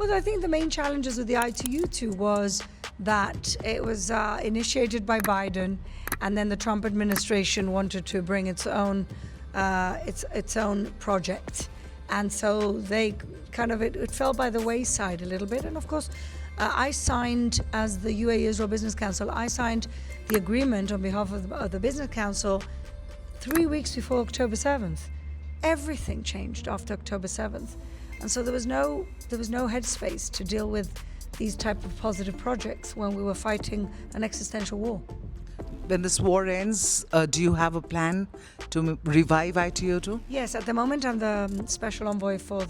Well, I think the main challenges with the I2U2 was that it was initiated by Biden, and then the Trump administration wanted to bring its own project, and so they kind of it fell by the wayside a little bit. And of course, I signed, as the UAE Israel Business Council, I signed the agreement on behalf of the Business Council 3 weeks before October 7th. Everything changed after October 7th. And so there was no headspace to deal with these type of positive projects when we were fighting an existential war. When this war ends, do you have a plan to revive I2U2? Yes, at the moment I'm the special envoy for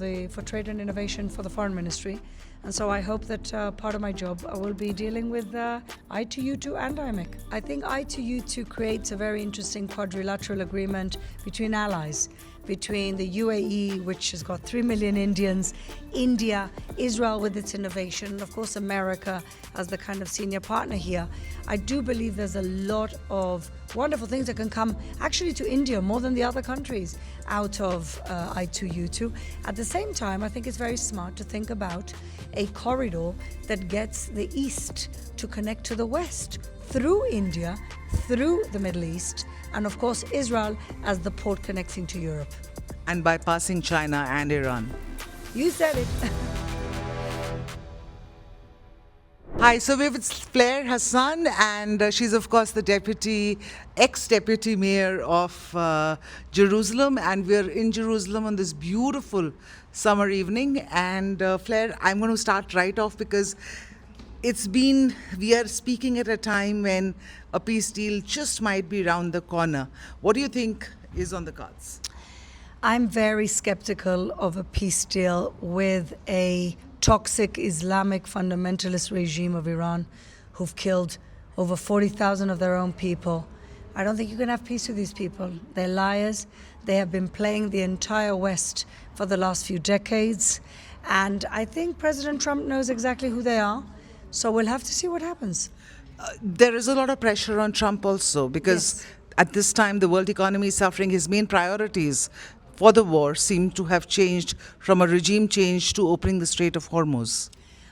trade and innovation for the foreign ministry. And so I hope that part of my job I will be dealing with I2U2 and IMEC. I think I2U2 creates a very interesting quadrilateral agreement between allies, between the UAE, which has got 3 million Indians, India, Israel with its innovation, and of course America as the kind of senior partner here. I do believe there's a lot of wonderful things that can come actually to India more than the other countries out of I2U2. At the same time, I think it's very smart to think about a corridor that gets the East to connect to the West through India, through the Middle East, and of course Israel as the port connecting to Europe. And bypassing China and Iran. You said it. Hi, so we're with Fleur Hassan, and she's of course the ex-deputy mayor of Jerusalem, and we're in Jerusalem on this beautiful summer evening. And Fleur, I'm going to start right off because we are speaking at a time when a peace deal just might be around the corner. What do you think is on the cards? I'm very skeptical of a peace deal with a toxic Islamic fundamentalist regime of Iran who've killed over 40,000 of their own people. I don't think you can have peace with these people. They're liars. They have been playing the entire West for the last few decades. And I think President Trump knows exactly who they are. So we'll have to see what happens. There is a lot of pressure on Trump also because at this time the world economy is suffering. His main priorities for the war seem to have changed from a regime change to opening the Strait of Hormuz.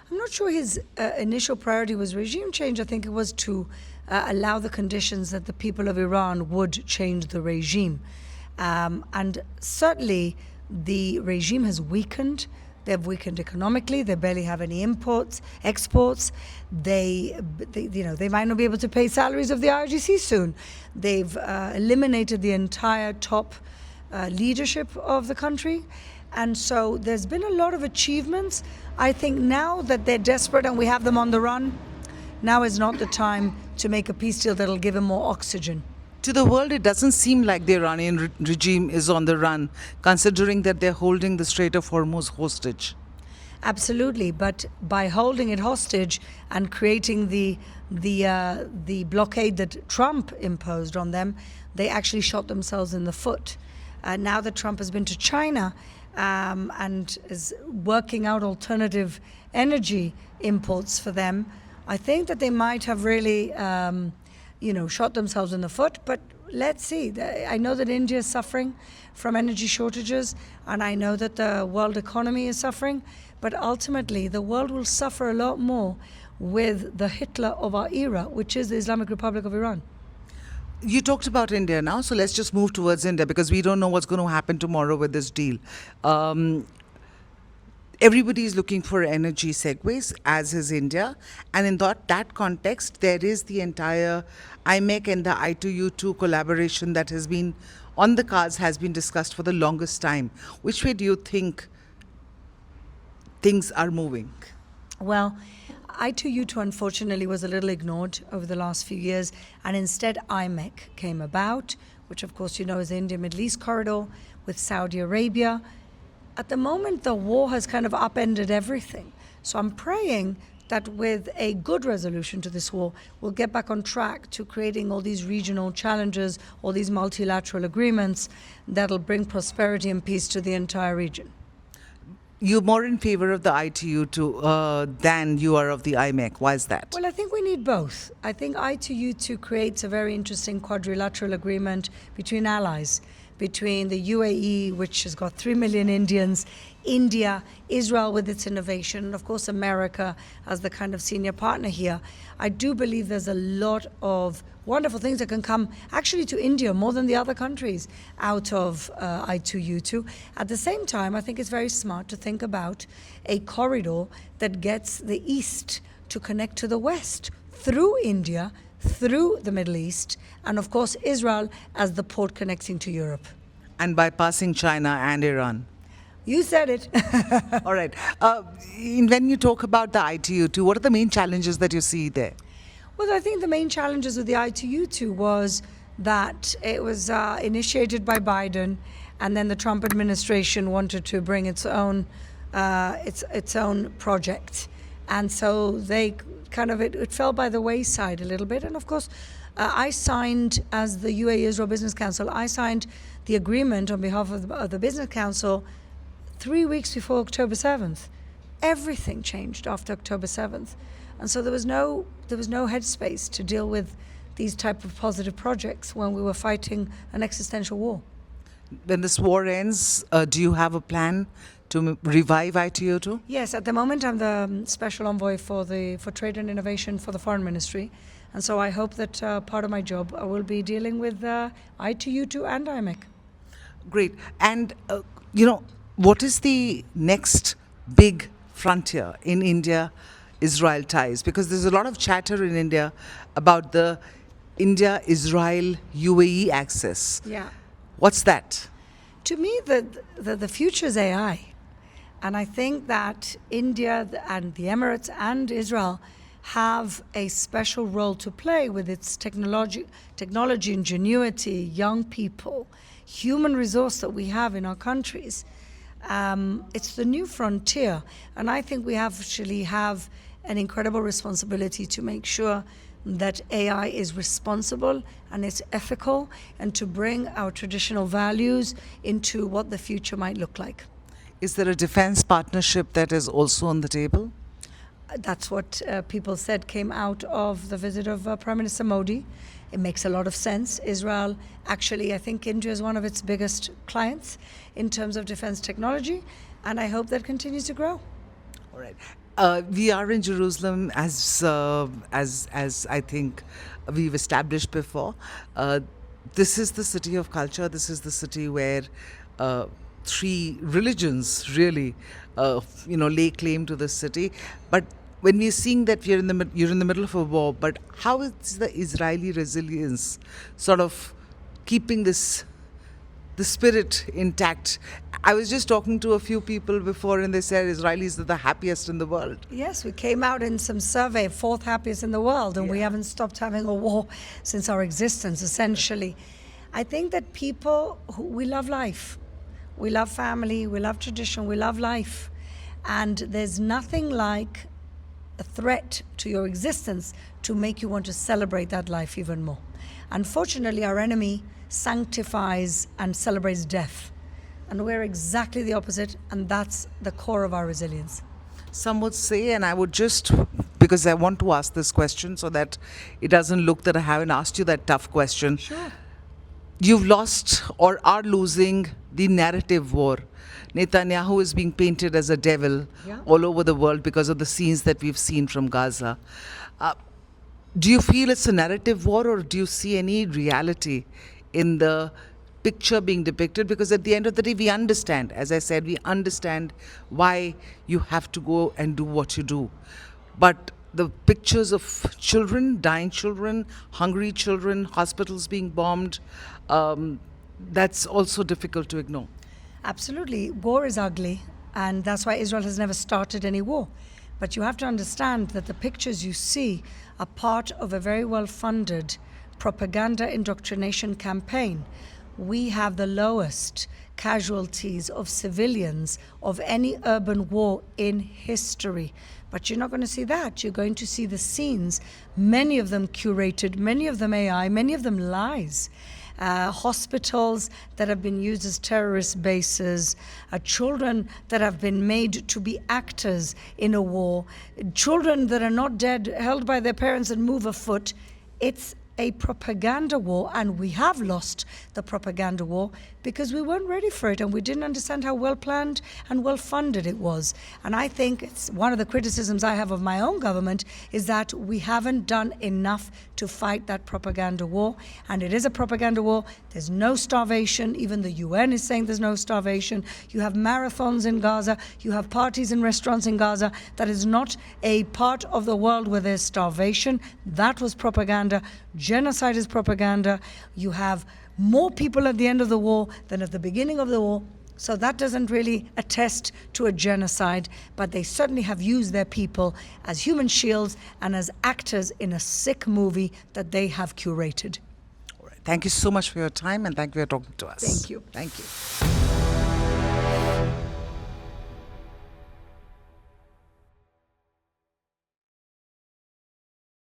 I'm not sure his initial priority was regime change. I think it was to allow the conditions that the people of Iran would change the regime. And certainly the regime has weakened. They've weakened economically. They barely have any exports. They might not be able to pay salaries of the IRGC soon. They've eliminated the entire top leadership of the country. And so there's been a lot of achievements. I think now that they're desperate and we have them on the run, now is not the time to make a peace deal that'll give them more oxygen. To the world, it doesn't seem like the Iranian regime is on the run, considering that they're holding the Strait of Hormuz hostage. Absolutely, but by holding it hostage and creating the blockade that Trump imposed on them, they actually shot themselves in the foot. Now that Trump has been to China and is working out alternative energy imports for them, I think that they might have really shot themselves in the foot. But let's see. I know that India is suffering from energy shortages, and I know that the world economy is suffering, but ultimately the world will suffer a lot more with the Hitler of our era, which is the Islamic Republic of Iran. You talked about India now, so let's just move towards India because we don't know what's going to happen tomorrow with this deal. Everybody is looking for energy segues, as is India. And in that context, there is the entire IMEC and the I2U2 collaboration that has been on the cards, has been discussed for the longest time. Which way do you think things are moving? Well, I2U2 unfortunately was a little ignored over the last few years, and instead IMEC came about, which of course you know is the India-Middle East corridor with Saudi Arabia. At the moment, the war has kind of upended everything. So I'm praying that with a good resolution to this war, we'll get back on track to creating all these regional challenges, all these multilateral agreements that'll bring prosperity and peace to the entire region. You're more in favor of the I2U2 than you are of the IMEC. Why is that? Well, I think we need both. I think I2U2 creates a very interesting quadrilateral agreement between allies, between the UAE, which has got 3 million Indians, India, Israel with its innovation, and of course America as the kind of senior partner here. I do believe there's a lot of wonderful things that can come actually to India more than the other countries out of I2U2. At the same time, I think it's very smart to think about a corridor that gets the East to connect to the West through India, through the Middle East, and of course Israel as the port connecting to Europe. And bypassing China and Iran. You said it. All right. When you talk about the ITU2, what are the main challenges that you see there? Well, I think the main challenges with the I2U2 was that it was initiated by Biden, and then the Trump administration wanted to bring its own project, and so they it fell by the wayside a little bit. And of course, I signed, as the UAE Israel Business Council, I signed the agreement on behalf of the Business Council 3 weeks before October 7th. Everything changed after October 7th. And so there was no headspace to deal with these type of positive projects when we were fighting an existential war. When this war ends, do you have a plan to revive ITU2? Yes, at the moment I'm the special envoy for trade and innovation for the foreign ministry. And so I hope that part of my job I will be dealing with I2U2 and IMEC. Great. And, what is the next big frontier in India-Israel ties? Because there's a lot of chatter in India about the India-Israel-UAE axis. Yeah. What's that? To me, the future is AI. And I think that India and the Emirates and Israel have a special role to play with its technology, ingenuity, young people, human resource that we have in our countries. It's the new frontier, and I think we actually have an incredible responsibility to make sure that AI is responsible and it's ethical, and to bring our traditional values into what the future might look like. Is there a defense partnership that is also on the table? That's what people said came out of the visit of Prime Minister Modi. It makes a lot of sense. Israel, actually, I think India is one of its biggest clients in terms of defense technology, and I hope that continues to grow. All right. We are in Jerusalem, as I think we've established before. This is the city of culture. This is the city where three religions really, lay claim to this city. But when we're seeing that you're in the middle of a war, but how is the Israeli resilience sort of keeping the spirit intact? I was just talking to a few people before, and they said Israelis are the happiest in the world. Yes, we came out in some survey, fourth happiest in the world, and we haven't stopped having a war since our existence, essentially. I think that we love life. We love family, we love tradition, we love life. And there's nothing like a threat to your existence to make you want to celebrate that life even more. Unfortunately, our enemy sanctifies and celebrates death. And we're exactly the opposite, and that's the core of our resilience. Some would say, and I would just, because I want to ask this question so that it doesn't look that I haven't asked you that tough question. Sure. You've lost or are losing the narrative war. Netanyahu is being painted as a devil all over the world because of the scenes that we've seen from Gaza. Do you feel it's a narrative war, or do you see any reality in the picture being depicted? Because at the end of the day, we understand, as I said, we understand why you have to go and do what you do. But the pictures of children, dying children, hungry children, hospitals being bombed, that's also difficult to ignore. Absolutely. War is ugly, and that's why Israel has never started any war. But you have to understand that the pictures you see are part of a very well-funded propaganda indoctrination campaign. We have the lowest casualties of civilians of any urban war in history. But you're not going to see that. You're going to see the scenes, many of them curated, many of them AI, many of them lies. Hospitals that have been used as terrorist bases, children that have been made to be actors in a war, children that are not dead, held by their parents and move a foot. It's a propaganda war, and we have lost the propaganda war because we weren't ready for it and we didn't understand how well planned and well funded it was. And I think it's one of the criticisms I have of my own government is that we haven't done enough to fight that propaganda war. And it is a propaganda war. There's no starvation. Even the UN is saying there's no starvation. You have marathons in Gaza. You have parties in restaurants in Gaza. That is not a part of the world where there's starvation. That was propaganda. Genocide is propaganda. You have more people at the end of the war than at the beginning of the war. So that doesn't really attest to a genocide, but they certainly have used their people as human shields and as actors in a sick movie that they have curated. All right. Thank you so much for your time, and thank you for talking to us. Thank you. Thank you.